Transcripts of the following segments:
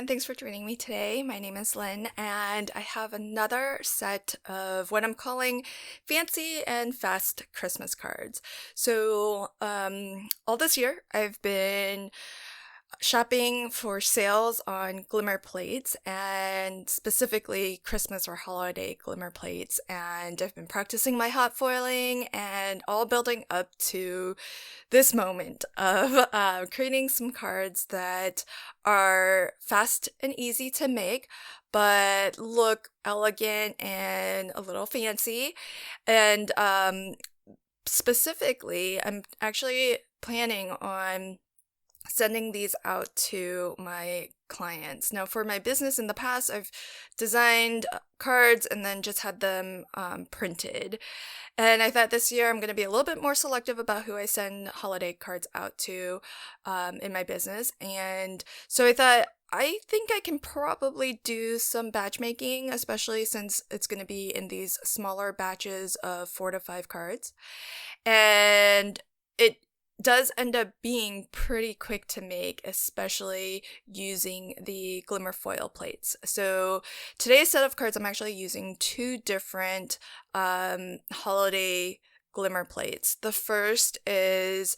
everyone. Thanks for joining me today. My name is Lynn, and I have another set of what I'm calling fancy and fast Christmas cards. All this year, I've been shopping for sales on glimmer plates and specifically Christmas or holiday glimmer plates. And I've been practicing my hot foiling and all building up to this moment of creating some cards that are fast and easy to make, but look elegant and a little fancy. And specifically, I'm actually planning on sending these out to my clients. Now, for my business in the past, I've designed cards and then just had them printed. And I thought this year I'm going to be a little bit more selective about who I send holiday cards out to in my business. And so I think I can probably do some batch making, especially since it's going to be in these smaller batches of 4 to 5 cards. And it does end up being pretty quick to make, especially using the glimmer foil plates. So today's set of cards, I'm actually using 2 different holiday glimmer plates. The first is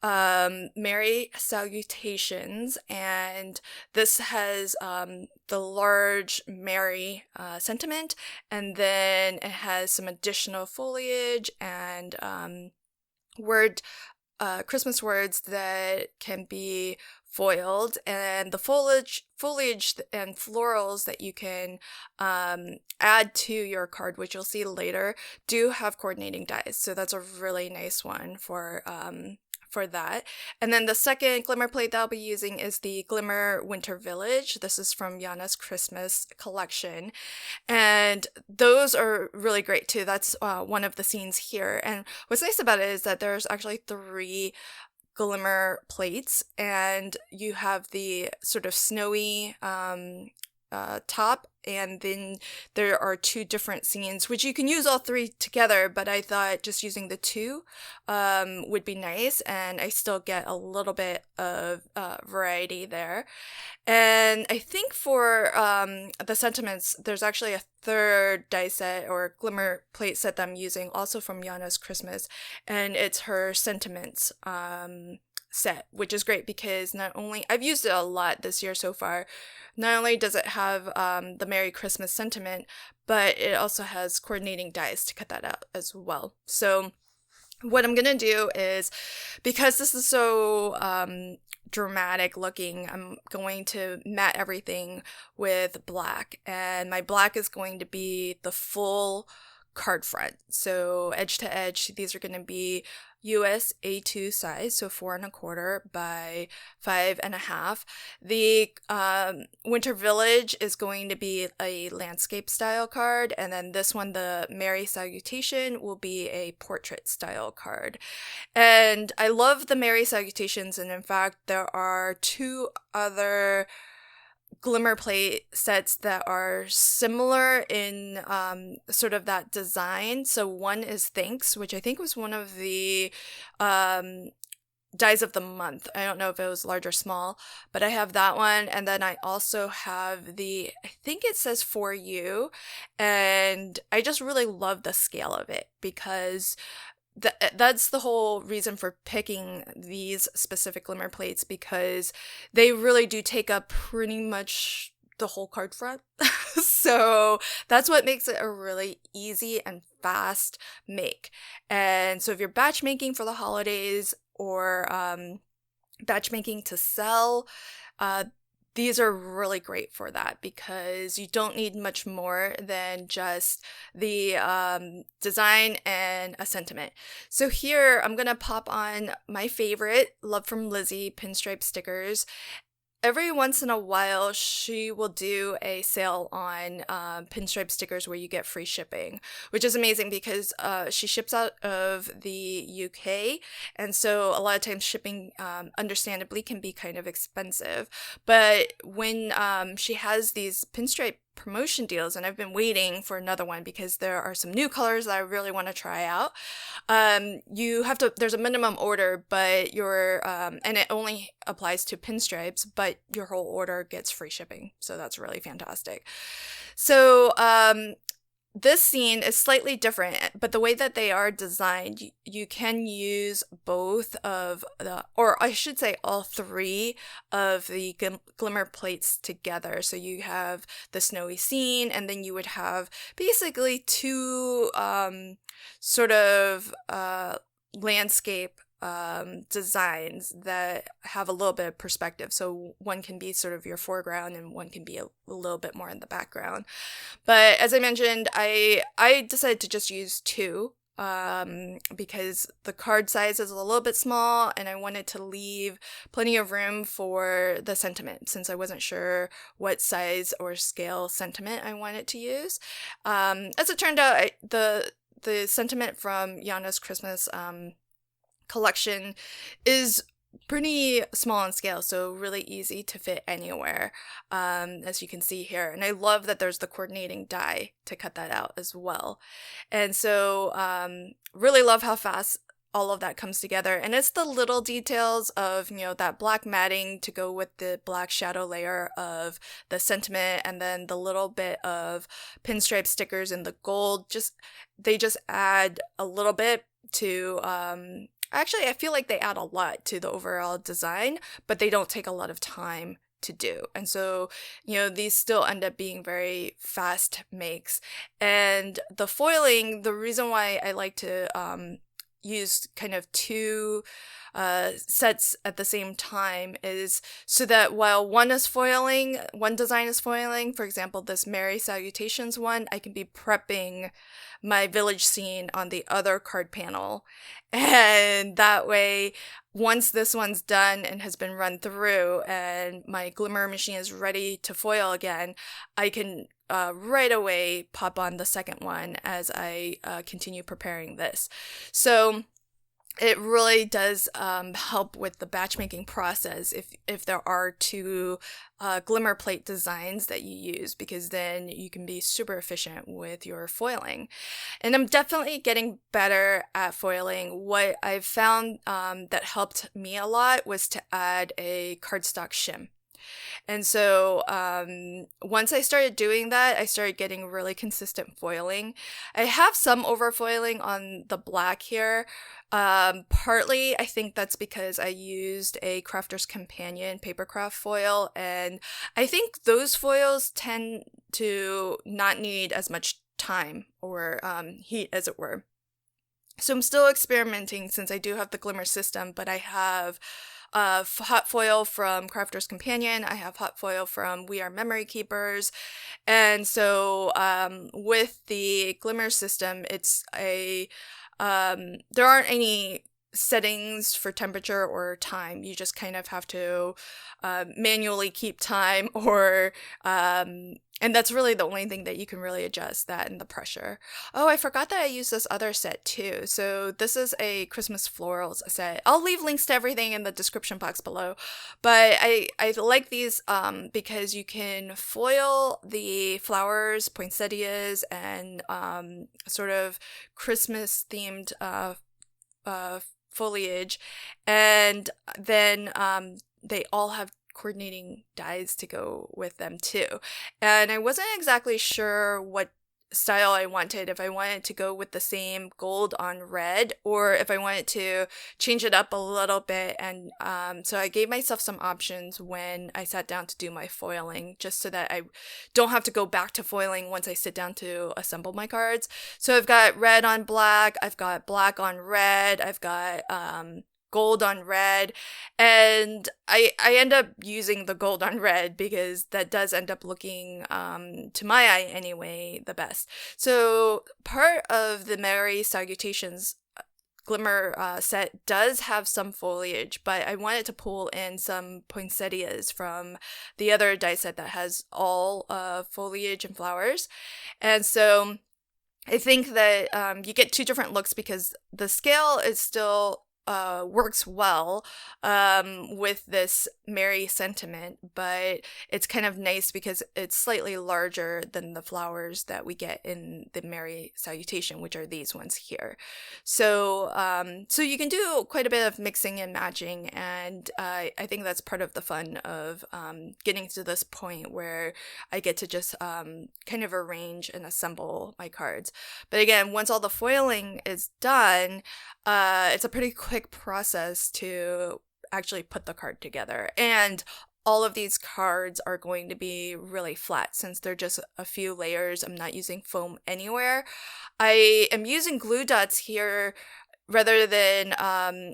Merry Salutations, and this has the large Merry sentiment, and then it has some additional foliage and Christmas words that can be foiled, and the foliage and florals that you can add to your card, which you'll see later, do have coordinating dies. So that's a really nice one for that. And then the second glimmer plate that I'll be using is the Glimmer Winter Village. This is from Yana's Christmas collection. And those are really great too. That's one of the scenes here. And what's nice about it is that there's actually 3 glimmer plates, and you have the sort of snowy top, and then there are 2 different scenes, which you can use all 3 together, but I thought just using the 2 would be nice, and I still get a little bit of variety there. And I think for the sentiments, there's actually a 3rd die set or glimmer plate set that I'm using, also from Yana's Christmas, and it's her sentiments set, which is great because not only I've used it a lot this year so far, not only does it have the Merry Christmas sentiment, but it also has coordinating dies to cut that out as well. So what I'm gonna do is, because this is so dramatic looking, I'm going to matte everything with black, and my black is going to be the full card front. So edge to edge, these are going to be US A2 size, so 4¼ by 5½. The Winter Village is going to be a landscape style card, and then this one, the Merry Salutation, will be a portrait style card. And I love the Merry Salutations, and in fact, there are 2 other glimmer plate sets that are similar in sort of that design. So one is Thanks, which I think was one of the dies of the month. I don't know if it was large or small, but I have that one. And then I also have I think it says For You, and I just really love the scale of it because that's the whole reason for picking these specific glimmer plates, because they really do take up pretty much the whole card front. So that's what makes it a really easy and fast make. And so if you're batch making for the holidays or batch making to sell, these are really great for that because you don't need much more than just the design and a sentiment. So here I'm going to pop on my favorite Love from Lizzie pinstripe stickers. Every once in a while, she will do a sale on pinstripe stickers where you get free shipping, which is amazing because she ships out of the UK, and so a lot of times shipping, understandably, can be kind of expensive. But when she has these pinstripe promotion deals, and I've been waiting for another one because there are some new colors that I really want to try out. There's a minimum order, but and it only applies to pinstripes, but your whole order gets free shipping. So that's really fantastic. So, this scene is slightly different, but the way that they are designed, you can use both of or I should say all three of the glimmer plates together. So you have the snowy scene, and then you would have basically two sort of landscape designs that have a little bit of perspective. So one can be sort of your foreground and one can be a little bit more in the background. But as I mentioned, I decided to just use two because the card size is a little bit small and I wanted to leave plenty of room for the sentiment since I wasn't sure what size or scale sentiment I wanted to use. As it turned out, the sentiment from Yana's Christmas collection is pretty small in scale, so really easy to fit anywhere, as you can see here. And I love that there's the coordinating die to cut that out as well. And so really love how fast all of that comes together. And it's the little details of, that black matting to go with the black shadow layer of the sentiment, and then the little bit of pinstripe stickers in the gold. They just add a little bit to actually, I feel like they add a lot to the overall design, but they don't take a lot of time to do. And so, these still end up being very fast makes. And the foiling, the reason why I like to use kind of two sets at the same time is so that while one design is foiling, for example, this Merry Salutations one, I can be prepping my village scene on the other card panel. And that way, once this one's done and has been run through and my glimmer machine is ready to foil again, I can right away pop on the second one as I continue preparing this. So it really does help with the batchmaking process if there are two glimmer plate designs that you use, because then you can be super efficient with your foiling. And I'm definitely getting better at foiling. What I've found that helped me a lot was to add a cardstock shim. And so once I started doing that, I started getting really consistent foiling. I have some overfoiling on the black here. Partly, I think that's because I used a Crafter's Companion papercraft foil, and I think those foils tend to not need as much time or heat, as it were. So I'm still experimenting since I do have the glimmer system, but I have hot foil from Crafter's Companion. I have hot foil from We Are Memory Keepers. And so with the glimmer system, it's there aren't any settings for temperature or time. You just kind of have to manually keep time, or and that's really the only thing that you can really adjust, that and the pressure. Oh, I forgot that I used this other set too. So this is a Christmas florals set. I'll leave links to everything in the description box below. But I like these because you can foil the flowers, poinsettias, and sort of Christmas themed foliage, and then they all have coordinating dies to go with them too. And I wasn't exactly sure what style I wanted, if I wanted to go with the same gold on red or if I wanted to change it up a little bit. And so I gave myself some options when I sat down to do my foiling, just so that I don't have to go back to foiling once I sit down to assemble my cards. So I've got red on black, I've got black on red, I've got gold on red, and I end up using the gold on red because that does end up looking, to my eye anyway, the best. So part of the Merry Salutations glimmer set does have some foliage, but I wanted to pull in some poinsettias from the other die set that has all foliage and flowers. And so I think that you get two different looks because the scale is still works well with this merry sentiment, but it's kind of nice because it's slightly larger than the flowers that we get in the merry salutation, which are these ones here. So so you can do quite a bit of mixing and matching, and I think that's part of the fun of getting to this point where I get to just kind of arrange and assemble my cards. But again, once all the foiling is done, it's a pretty quick process to actually put the card together. And all of these cards are going to be really flat since they're just a few layers. I'm not using foam anywhere. I am using glue dots here rather than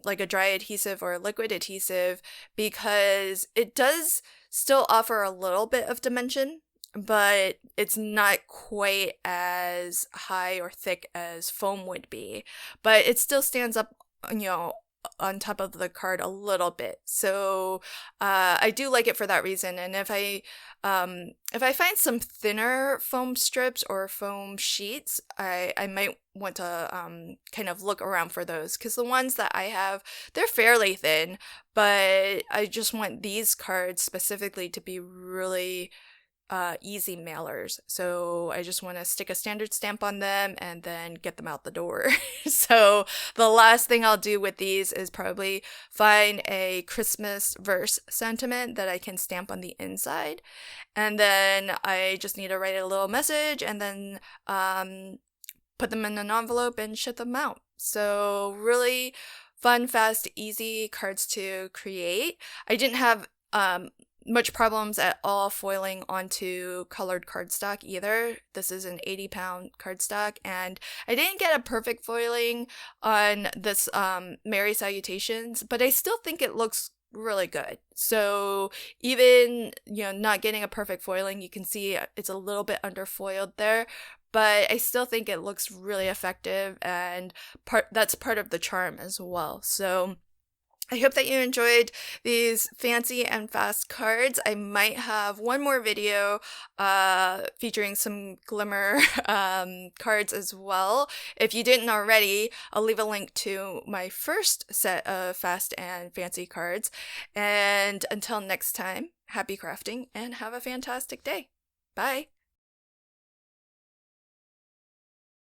like a dry adhesive or a liquid adhesive because it does still offer a little bit of dimension, but it's not quite as high or thick as foam would be. But it still stands up, on top of the card a little bit. So I do like it for that reason. And if I find some thinner foam strips or foam sheets, I might want to kind of look around for those, because the ones that I have, they're fairly thin, but I just want these cards specifically to be really easy mailers. So I just want to stick a standard stamp on them and then get them out the door. So the last thing I'll do with these is probably find a Christmas verse sentiment that I can stamp on the inside. And then I just need to write a little message and then put them in an envelope and ship them out. So really fun, fast, easy cards to create. I didn't have much problems at all foiling onto colored cardstock either. This is an 80-pound cardstock, and I didn't get a perfect foiling on this Merry Salutations, but I still think it looks really good. So even, not getting a perfect foiling, you can see it's a little bit underfoiled there, but I still think it looks really effective, and that's part of the charm as well. So I hope that you enjoyed these fancy and fast cards. I might have one more video featuring some glimmer cards as well. If you didn't already, I'll leave a link to my first set of fast and fancy cards. And until next time, happy crafting and have a fantastic day. Bye!